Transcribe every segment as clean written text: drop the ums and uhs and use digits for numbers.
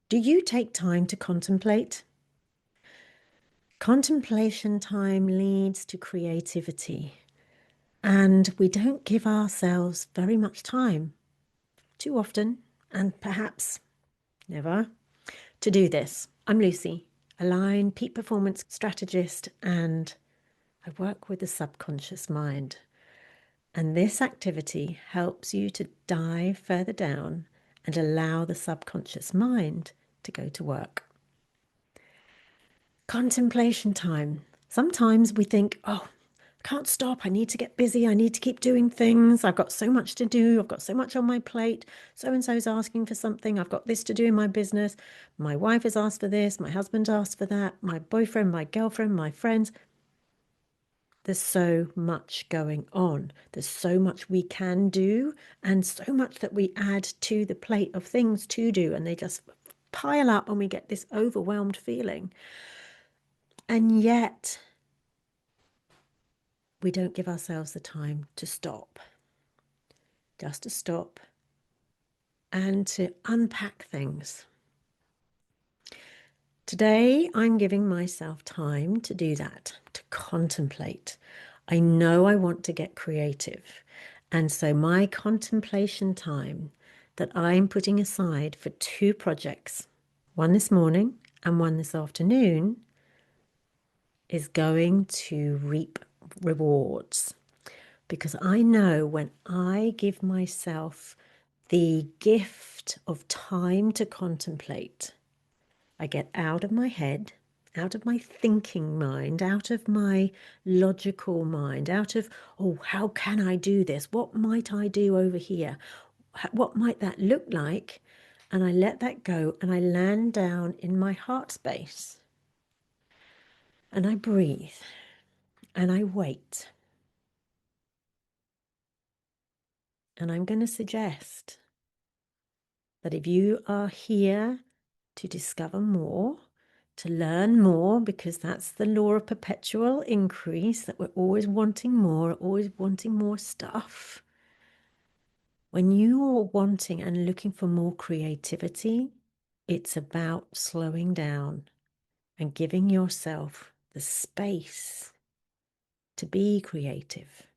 Do you take time to contemplate? Contemplation time leads to creativity, and we don't give ourselves very much time too often, and perhaps never, to do this. I'm Lucy, a line peak performance strategist, and I work with the subconscious mind. And this activity helps you to dive further down and allow the subconscious mind to go to work. Contemplation time. Sometimes we think, oh, I can't stop. I need to get busy. I need to keep doing things. I've got so much to do. I've got so much on my plate. So and so's asking for something. I've got this to do in my business. My wife has asked for this. My husband asked for that. My boyfriend, my girlfriend, my friends. There's so much going on. There's so much we can do and so much that we add to the plate of things to do. And they just pile up and we get this overwhelmed feeling. And yet, we don't give ourselves the time to stop, just to stop and to unpack things. Today, I'm giving myself time to do that, to contemplate. I know I want to get creative. And so, my contemplation time that I'm putting aside for two projects, one this morning and one this afternoon, is going to reap rewards. Because I know when I give myself the gift of time to contemplate, I get out of my head, out of my thinking mind, out of my logical mind, out of, oh, how can I do this? What might I do over here? What might that look like? And I let that go and I land down in my heart space and I breathe and I wait. And I'm going to suggest that if you are here to discover more, to learn more, because that's the law of perpetual increase, that we're always wanting more stuff. When you are wanting and looking for more creativity, it's about slowing down and giving yourself the space to be creative.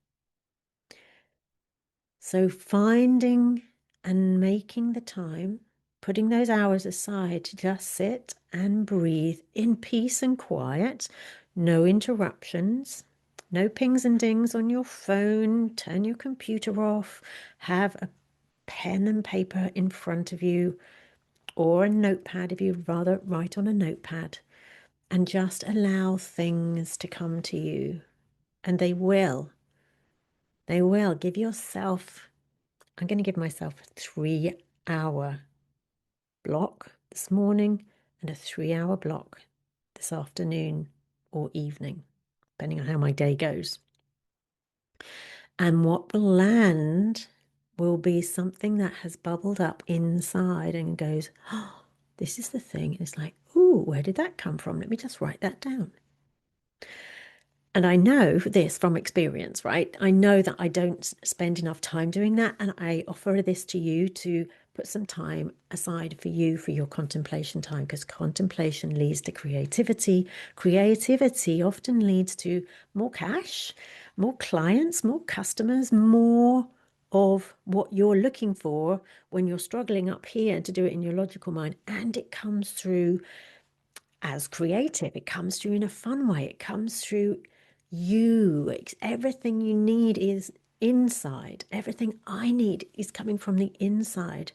So finding and making the time, putting those hours aside to just sit and breathe in peace and quiet, no interruptions, no pings and dings on your phone, turn your computer off, have a pen and paper in front of you or a notepad if you'd rather write on a notepad, and just allow things to come to you. And they will. They will. I'm going to give myself a 3-hour block this morning and a 3-hour block this afternoon or evening, depending on how my day goes. And what will land will be something that has bubbled up inside and goes, oh, this is the thing. And it's like, ooh, where did that come from? Let me just write that down. And I know this from experience, right? I know that I don't spend enough time doing that. And I offer this to you to put some time aside for you for your contemplation time, because contemplation leads to creativity. Creativity often leads to more cash, more clients, more customers, more of what you're looking for when you're struggling up here to do it in your logical mind. And it comes through as creative. It comes through in a fun way. It comes through you. Everything you need is inside. Everything I need is coming from the inside.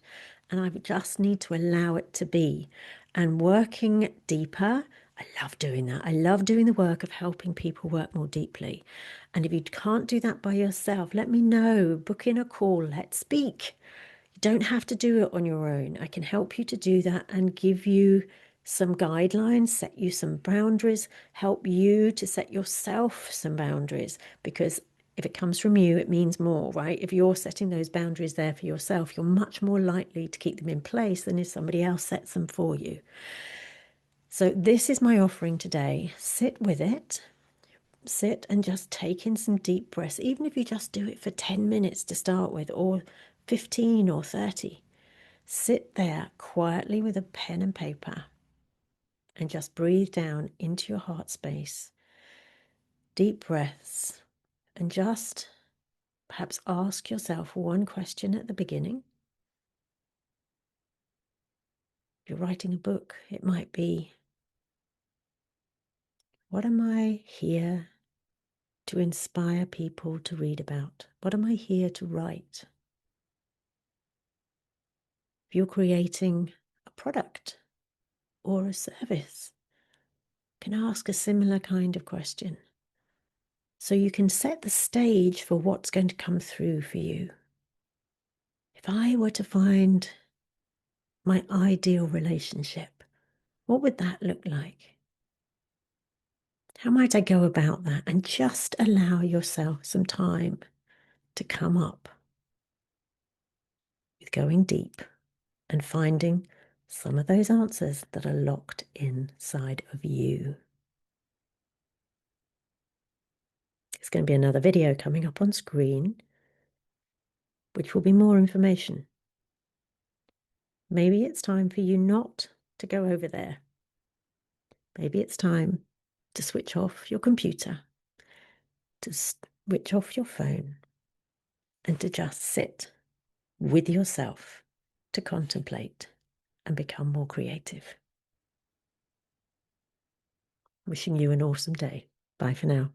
And I just need to allow it to be. And working deeper, I love doing that. I love doing the work of helping people work more deeply. And if you can't do that by yourself, let me know. Book in a call. Let's speak. You don't have to do it on your own. I can help you to do that and give you some guidelines, set you some boundaries, help you to set yourself some boundaries. Because if it comes from you, it means more, right? If you're setting those boundaries there for yourself, you're much more likely to keep them in place than if somebody else sets them for you. So this is my offering today. Sit with it. Sit and just take in some deep breaths, even if you just do it for 10 minutes to start with, or 15 or 30. Sit there quietly with a pen and paper and just breathe down into your heart space. Deep breaths, and just perhaps ask yourself one question at the beginning. If you're writing a book, it might be, what am I here to inspire people to read about? What am I here to write? If you're creating a product or a service, you can ask a similar kind of question. So you can set the stage for what's going to come through for you. If I were to find my ideal relationship, what would that look like? How might I go about that? And just allow yourself some time to come up with going deep and finding some of those answers that are locked inside of you. There's going to be another video coming up on screen, which will be more information. Maybe it's time for you not to go over there. Maybe it's time to switch off your computer, to switch off your phone, and to just sit with yourself to contemplate and become more creative. Wishing you an awesome day. Bye for now.